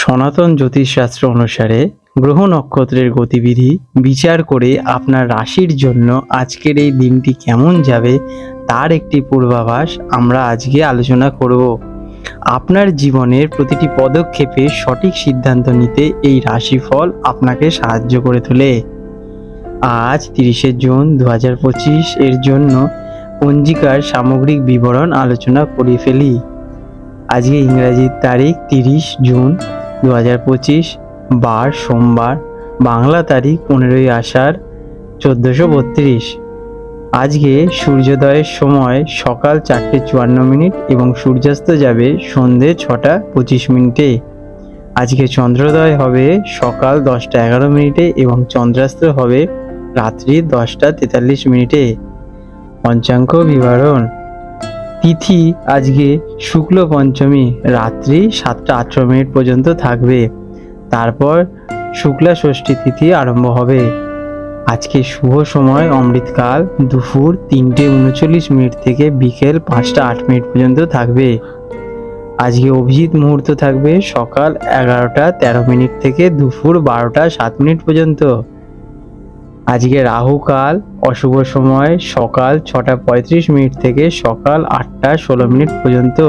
সনাতন জ্যোতিষশাস্ত্র অনুসারে গ্রহ নক্ষত্রের গতিবিধি বিচার করে আপনার রাশির জন্য আজকের এই দিনটি কেমন যাবে তার একটি পূর্বাভাস আমরা আজকে আলোচনা করব। আপনার জীবনের প্রতিটি পদক্ষেপে সঠিক সিদ্ধান্ত নিতে এই রাশিফল আপনাকে সাহায্য করে তোলে। আজ 30শে জুন 2025 এর জন্য পঞ্জিকার সামগ্রিক বিবরণ আলোচনা করে ফেলি। আজকে ইংরাজির তারিখ 30 জুন 2025, বার সোমবার, বাংলা তারিখ 15ই আষাঢ় 1432। আজকে সূর্যোদয়ের সময় সকাল 4:54 এবং সূর্যাস্ত যাবে সন্ধে 6:25। আজকে চন্দ্রোদয় হবে সকাল 10:11 এবং চন্দ্রাস্ত হবে রাত্রি 10:43। পঞ্চাঙ্গ বিবরণ: তিথি আজকে শুক্ল পঞ্চমী রাত্রি 7:18 পর্যন্ত থাকবে, তারপর শুক্লা ষষ্ঠী তিথি আরম্ভ হবে। আজকে শুভ সময় অমৃতকাল দুপুর 3:39 থেকে বিকেল 5:08 পর্যন্ত থাকবে। আজকে অভিজিৎ মুহূর্ত থাকবে সকাল 11:13 থেকে দুপুর 12:07 পর্যন্ত। আজকে রাহু কাল অশুভ সময় সকাল 6:35 থেকে সকাল 8:16 পর্যন্ত।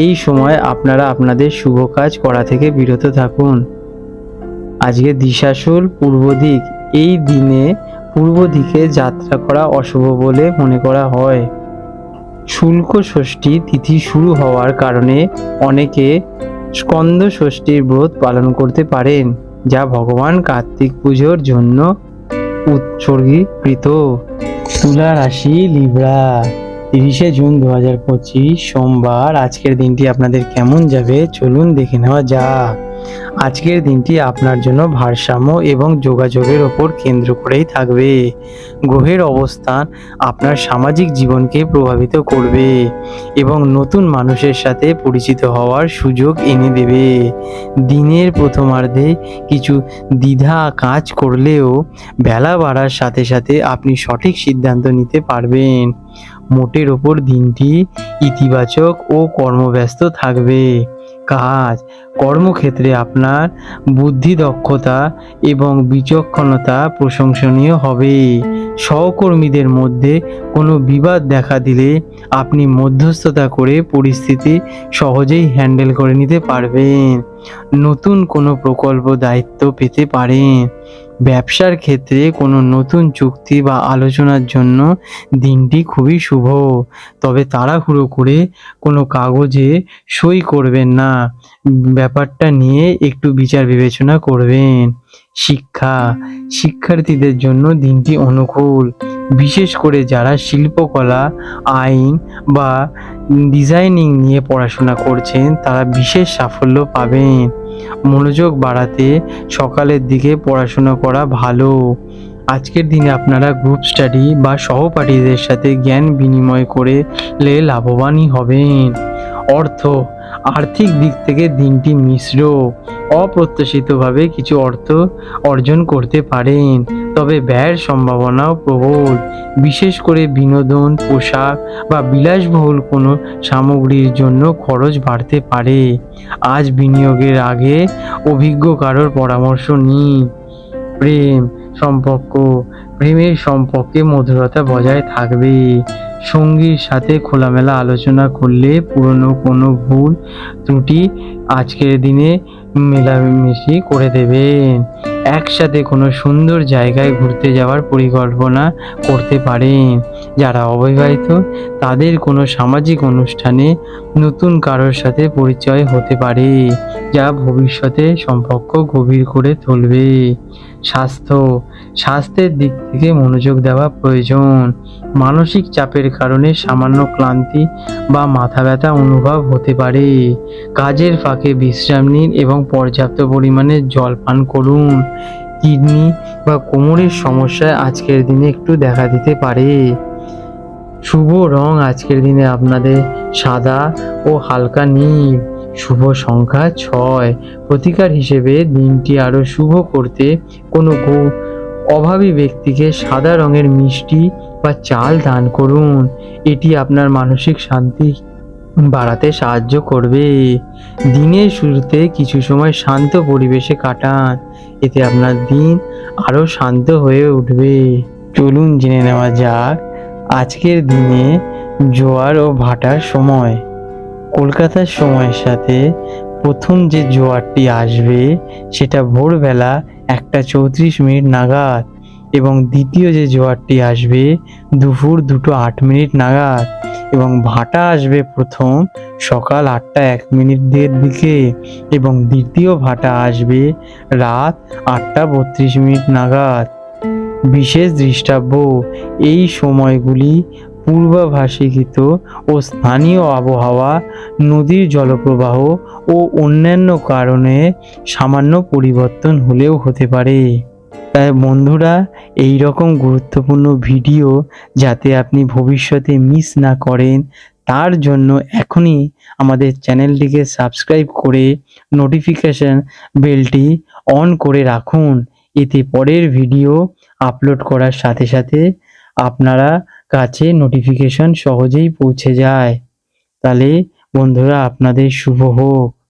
এই সময় আপনারা আপনাদের শুভ কাজ করা থেকে বিরত থাকুন। আজকে দিশাশুল পূর্ব দিক, এই দিনে পূর্ব দিকে যাত্রা করা অশুভ বলে মনে করা হয়। শুল্ক ষষ্ঠী তিথি শুরু হওয়ার কারণে অনেকে স্কন্দ ষষ্ঠীর ব্রত পালন করতে পারেন, যা ভগবান কার্তিক পুজোর জন্য উৎসর্গীকৃত। তুলা রাশি লিব্রা, 30শে জুন 2025 সোমবার। আজকের দিনটি আপনাদের কেমন যাবে চলুন দেখে নেওয়া যাক। আজকের দিনটি আপনার জন্য ভারসাম্য এবং যোগাযোগের ওপর কেন্দ্র করেই থাকবে। গ্রহের অবস্থান আপনার সামাজিক জীবনকে প্রভাবিত করবে এবং নতুন মানুষের সাথে পরিচিত হওয়ার সুযোগ এনে দেবে। দিনের প্রথমার্ধে কিছু দ্বিধা কাজ করলেও বেলা বাড়ার সাথে সাথে আপনি সঠিক সিদ্ধান্ত নিতে পারবেন। মোটের ওপর দিনটি ইতিবাচক ও কর্মব্যস্ত থাকবে। কাজ কর্মক্ষেত্রে আপনার বুদ্ধি দক্ষতা এবং বিচক্ষণতা প্রশংসনীয় হবে। সহকর্মীদের মধ্যে কোনো বিবাদ দেখা দিলে আপনি মধ্যস্থতা করে পরিস্থিতি সহজেই হ্যান্ডেল করে নিতে পারবেন। নতুন কোনো প্রকল্প দায়িত্ব পেতে পারেন। ব্যবসার ক্ষেত্রে কোনো নতুন চুক্তি বা আলোচনার জন্য দিনটি খুবই শুভ, তবে তাড়াহুড়ো করে কোনো কাগজে সই করবেন না। ব্যাপারটা নিয়ে একটু বিচার বিবেচনা করবেন। শিক্ষার্থীদের জন্য দিনটি অনুকূল, বিশেষ করে যারা শিল্পকলা, আইন বা ডিজাইনিং নিয়ে পড়াশোনা করছেন তারা বিশেষ সাফল্য পাবেন। মনোযোগ বাড়াতে সকালের দিকে পড়াশোনা করা ভালো। আজকের দিনে আপনারা গ্রুপ স্টাডি বা সহপাঠীদের সাথে জ্ঞান বিনিময় করলে লাভবানই হবেন। আর্থিক দিক থেকে দিনটি মিশ্র। অপ্রত্যাশিতভাবে কিছু অর্থ অর্জন করতে পারেন, তবে ব্যয়ের সম্ভাবনাও প্রবল, বিশেষ করে বিনোদন, পোশাক বা বিলাসবহুল কোনো সামগ্রীর জন্য খরচ বাড়তে পারে। আজ বিনিয়োগের আগে অভিজ্ঞ কারোর পরামর্শ নিন। প্রেমের সম্পর্কে মধুরতা বজায় থাকবে। সঙ্গীর সাথে খোলামেলা আলোচনা করলে পুরনো কোনো ভুল ত্রুটি আজকের দিনে মেলামেশি করে দেবেন। একসাথে কোনো সুন্দর জায়গায় ঘুরতে যাওয়ার পরিকল্পনা করতে পারেন। যারা অবিবাহিত তাদের কোনো সামাজিক অনুষ্ঠানে নতুন কারোর সাথে পরিচয় হতে পারে, যা ভবিষ্যতে সম্পর্ক গভীর করে তুলবে। স্বাস্থ্যের দিক থেকে মনোযোগ দেওয়া প্রয়োজন। মানসিক চাপের কারণে সামান্য ক্লান্তি বা মাথা ব্যথা অনুভব হতে পারে। কাজের ফাঁকে বিশ্রাম নিন এবং পর্যাপ্ত পরিমাণে জল পান করুন। কিডনি বা কোমরের সমস্যায় আজকের দিনে একটু দেখা দিতে পারে। শুভ রং আজকের দিনে আপনাদের সাদা ও হালকা নীল। শুভ সংখ্যা 6। প্রতিকার হিসেবে দিনটি আরো শুভ করতে কোনো অভাবী ব্যক্তিকে সাদা রঙের মিষ্টি বা চাল দান করুন। এটি আপনার মানসিক শান্তি বাড়াতে সাহায্য করবে। দিনের শুরুতে কিছু সময় শান্ত পরিবেশে কাটান, এতে আপনার দিন আরো শান্ত হয়ে উঠবে। চলুন জেনে নেওয়া যাক আজকের দিনে জোয়ার ও ভাটার সময়। কলকাতার সময়ের সাথে প্রথম যে জোয়ারটি আসবে সেটা ভোরবেলা 1:34 নাগাদ, এবং দ্বিতীয় যে জোয়ারটি আসবে দুপুর 2:08 নাগাদ, এবং ভাটা আসবে প্রথম সকাল 8:01 দিকে, এবং দ্বিতীয় ভাটা আসবে রাত 8:32 নাগাদ। বিশেষ দৃষ্টাব্য, এই সময়গুলি পূর্বাভাসিত ও স্থানীয় আবহাওয়া, নদীর জলপ্রবাহ ও অন্যান্য কারণে সামান্য পরিবর্তন হলেও হতে পারে। তাই বন্ধুরা, এই রকম গুরুত্বপূর্ণ ভিডিও যাতে আপনি ভবিষ্যতে মিস না করেন, তার জন্য এখনই আমাদের চ্যানেলটিকে সাবস্ক্রাইব করে নোটিফিকেশন বেলটি অন করে রাখুন। এতে পরের ভিডিও আপলোড করার সাথে সাথে আপনারা কাছে নোটিফিকেশন সহজেই পৌঁছে যায়। তাহলে বন্ধুরা, আপনাদের শুভ হোক।